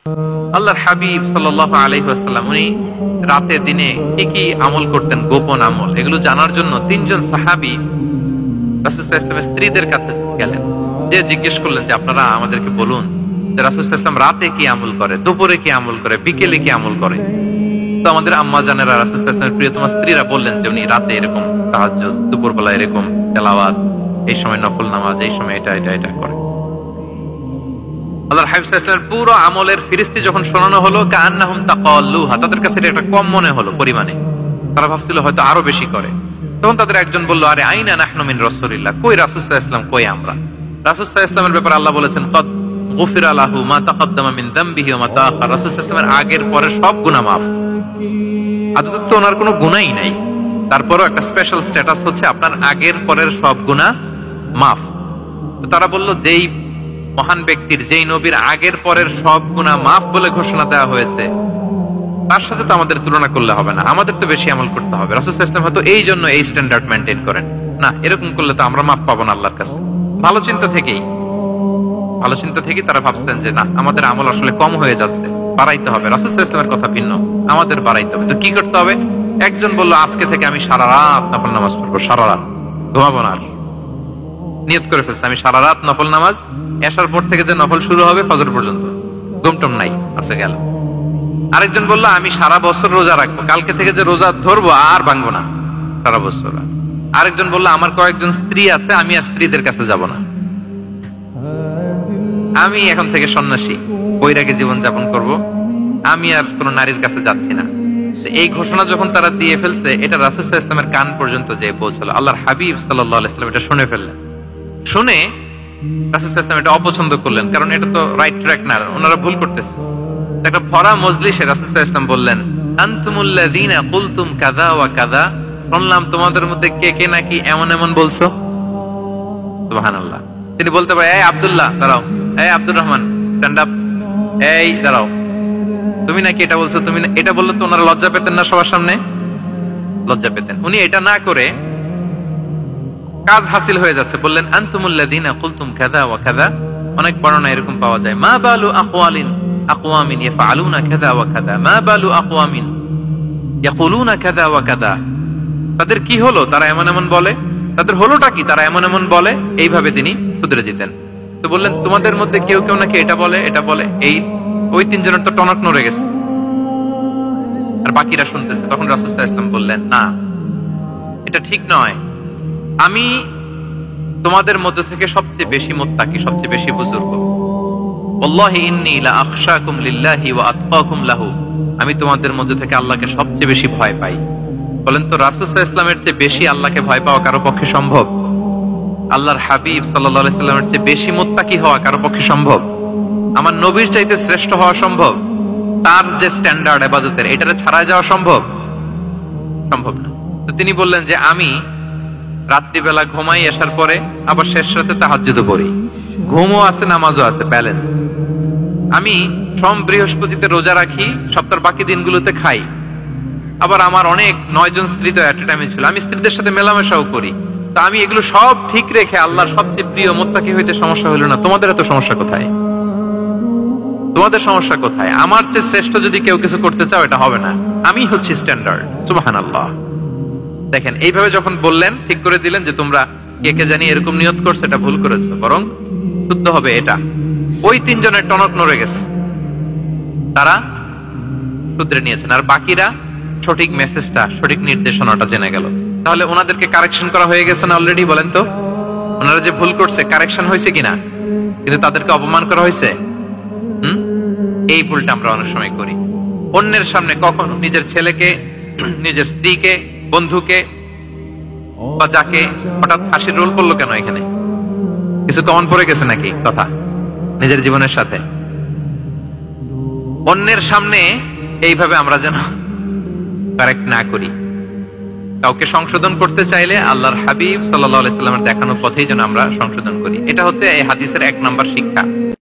আল্লাহর হাবিব সাল্লাল্লাহু আলাইহি ওয়াসাল্লাম উনি রাতে দিনে কি কি আমল করতেন, গোপন আমল, এগুলো জানার জন্য তিনজন সাহাবী রাসূল সাল্লাল্লাহু আলাইহি ওয়াসাল্লামের স্ত্রীদের কাছে গেলেন। যে জিজ্ঞেস করলেন যে আপনারা আমাদেরকে বলুন যে রাসূল সাল্লাল্লাহু আলাইহি ওয়াসাল্লাম রাতে কি আমল করে, দুপুরে কি আমল করে, বিকেলে কি আমল করে। তো আমাদের আম্মা জানেরা রাসূল সাল্লাল্লাহু আলাইহি ওয়াসাল্লামের প্রিয়তমা স্ত্রীরা বললেন যে উনি রাতে এরকম তাহাজ্জুদ, দুপুরবেলা এরকম তেলাওয়াত, এই সময় নফল নামাজ, এই সময় এটা এটা এটা করে। আল্লাহর হাবিব সাল্লাল্লাহু আলাইহি ওয়াসাল্লামের পুরো আমলের ফিরিস্তি যখন শোনানো হলো, কাআন্নাহুম তাকাল্লুহা, তাদের কাছে এটা কম মনে হলো পরিমাণে, তারা ভাবছিল হয়তো আরো বেশি করে। তখন তাদের একজন বলল, আরে আইনা নাহনু মিন রাসূলিল্লাহ, কই রাসূল সাল্লাল্লাহু আলাইহি ওয়াসাল্লাম, কই আমরা। রাসূল সাল্লাল্লাহু আলাইহি ওয়াসাল্লামের ব্যাপারে আল্লাহ বলেছেন, কদ গুফিরা লাহু মা তাকাদ্দামা মিন যামবিহি ওয়া মা তাআখার, রাসূল সাল্লাল্লাহু আলাইহি ওয়াসাল্লামের আগের পরে সব গুনাহ মাফ। আদতে তো ওনার কোনো গুনাহই নাই, তারপরও একটা স্পেশাল স্ট্যাটাস হচ্ছে আপনার আগের পরের সব গুনাহ মাফ। তো তারা বলল, যেই মহান ব্যক্তির, যেই নবীর আগের পরের সব গুনাহ মাফ বলে ঘোষণা দেওয়া হয়েছে, তার সাথে তো আমাদের তুলনা করলে হবে না, আমাদের তো বেশি আমল করতে হবে। রাসূল সাল্লাল্লাহু আলাইহি ওয়াসাল্লাম হয়তো এই জন্য এই স্ট্যান্ডার্ড মেইনটেইন করেন না, এরকম করলে তো আমরা মাফ পাবো না আল্লাহর কাছে। ভালো চিন্তা থেকেই তারা ভাবছেন যে না, আমাদের আমল আসলে কম হয়ে যাচ্ছে, বাড়াইতে হবে। রাসূল সাল্লাল্লাহু আলাইহি ওয়াসাল্লামের কথা ভিন্ন, আমাদের বাড়াইতে হবে। তো কি করতে হবে? একজন বলল, আজকে থেকে আমি সারা রাত নফল নামাজ পড়বো, সারা রাত ঘুমাবো না। আর নিয়ত করে ফেলছে, আমি সারা রাত নফল নামাজ, এশার পর থেকে যে নফল শুরু হবে ফজর পর্যন্ত, ঘুমটুম নাই, আচ্ছা গেল। আরেকজন বলল, আমি সারা বছর রোজা রাখবো, কালকে থেকে যে রোজা ধরবো আর ভাঙবো না, সারা বছর। আরেকজন বলল, আমার কয়েকজন স্ত্রী আছে, আমি আর স্ত্রীদের কাছে যাব না, আমি এখন থেকে সন্ন্যাসী, বৈরাগী জীবন যাপন করব, আমি আর কোন নারীর কাছে যাচ্ছি না। এই ঘোষণা যখন তারা দিয়ে ফেলছে, এটা রাসূল সাল্লাল্লাহু আলাইহি ওয়াসাল্লামের কান পর্যন্ত যেয়ে পৌঁছলো। আল্লাহর হাবিব সাল্লাল্লাহু আলাইহি ওয়াসাল্লাম এটা শুনে ফেললেন। শুনে রাসূল সাল্লাল্লাহু আলাইহি ওয়াসাল্লাম এটা অপছন্দ করলেন, কারণ এটা তো রাইট ট্র্যাক না, ওনারা ভুল করতেছে। একটা ভরা মজলিসে রাসূল সাল্লাল্লাহু আলাইহি ওয়াসাল্লাম বললেন, আনতুমুল্লাযীনা কুলতুম কাযা ওয়া কাযা, শুনলাম তোমাদের মধ্যে কে কে নাকি এমন এমন বলছো। সুবহানাল্লাহ। তিনি বলতে পারে, এই আব্দুল্লাহ দাঁড়াও, এই আব্দুর রহমান স্ট্যান্ড আপ, এই দাঁড়াও, তুমি নাকি এটা বলছো, তুমি এটা বললে তো ওনারা লজ্জা পেতেন না? সবার সামনে লজ্জা পেতেন। উনি এটা না করে কাজ হাসিল হয়ে যাচ্ছে, বললেন আনতুমুল্লাযীনা কুলতুম কাযা ওয়া কাযা। অনেক বর্ণনা এরকম পাওয়া যায়, মা বালু আকওয়ামিন ইয়াফআলুনা কাযা ওয়া কাযা, মা বালু আকওয়ামিন ইয়াকুলুনা কাযা ওয়া কাযা। তাদের কি হলো, তারা এমন এমন বলে, তাদের হলোটা কি, তারা এমন এমন বলে। এইভাবে তিনি শুধরে দিতেন। তো বললেন, তোমাদের মধ্যে কেউ কেউ নাকি এটা বলে, এটা বলে। এই ওই তিনজনের তো টনক নড়ে গেছে, আর বাকিরা শুনতেছে। তখন রাসূল সাল্লাল্লাহু আলাইহি ওয়াসাল্লাম বললেন, না, এটা ঠিক নয়, আমি তোমাদের মধ্যে থেকে সবচেয়ে বেশি মুত্তাকি, সবচেয়ে বেশি বুজুর্গ। ওয়াল্লাহি ইন্নী লা আখশাকুম লিল্লাহি ওয়া আতকাকুম লাহু, আমি তোমাদের মধ্যে থেকে আল্লাহকে সবচেয়ে বেশি ভয় পাই। বলেন তো, রাসূল সাল্লাল্লাহু আলাইহি ওয়াসাল্লামের চেয়ে বেশি আল্লাহকে ভয় পাওয়া কারো পক্ষে সম্ভব? আল্লাহর হাবিব সাল্লাল্লাহু আলাইহি ওয়াসাল্লামের চেয়ে বেশি মুত্তাকি হওয়া কারো পক্ষে সম্ভব? আমার নবীর চাইতে শ্রেষ্ঠ হওয়া সম্ভব? তার যে স্ট্যান্ডার্ড ইবাদতের, এটারে ছাড়া যাওয়া সম্ভব? সম্ভব না। তো তিনি বললেন যে আমি রাত্রিবেলা ঘুমাই আসার পরে, আবার শেষ রাতে তাহাজ্জুদও পড়ি, ঘুমও আছে নামাজও আছে, ব্যালেন্স। আমি সোম বৃহস্পতিতে রোজা রাখি, সপ্তাহের বাকি দিনগুলোতে খাই। আবার আমার অনেক 9 জন স্ত্রী তো এট এ টাইমে ছিল, আমি স্ত্রীদের সাথে মেলামেশাও করি। তো আমি এগুলো সব ঠিক রেখে আল্লাহর সবচেয়ে প্রিয় মুত্তাকি হইতে সমস্যা হইল না। তোমাদের এত সমস্যা কোথায়? তোমাদের সমস্যা কোথায়? আমার চেয়ে শ্রেষ্ঠ যদি কেউ কিছু করতে চাও, এটা হবে না, আমি হচ্ছি স্ট্যান্ডার্ড। সুবহানাল্লাহ। দেখেন, এইভাবে যখন বললেন, ঠিক করে দিলেন যে তোমরা কে কে জানি এরকম নিয়ত করছো, এটা ভুল করেছো, বরং শুদ্ধ হবে এটা। ওই তিনজনের টনক নড়ে গেছে, তারা শুধরে নিয়েছেন, আর বাকিরা সঠিক মেসেজটা, সঠিক নির্দেশনাটা জেনে গেল। তাহলে ওনাদেরকে কারেকশন করা হয়ে গেছে না অলরেডি? বলেন তো, ওনারা যে ভুল করছে কারেকশন হয়েছে কিনা? কিন্তু তাদেরকে অপমান করা হয়েছে। এই ভুলটা আমরা অনেক সময় করি। অন্যের সামনে কখনো নিজের ছেলেকে, নিজের স্ত্রীকে, বন্ধুকে বা যাকে, হঠাৎ হাসির রোল পড়লো কেন? এখানে কিছু কমন পড়ে গেছে নাকি কথা নিজের জীবনের সাথে? অন্যের সামনে এইভাবে আমরা যেন কারেক্ট না করি। কাউকে সংশোধন করতে চাইলে আল্লাহর হাবিব সাল্লাল্লাহু আলাইহি ওয়াসাল্লামের দেখানো পথেই যেন আমরা সংশোধন করি। এটা হচ্ছে এই হাদিসের 1 নাম্বার শিক্ষা।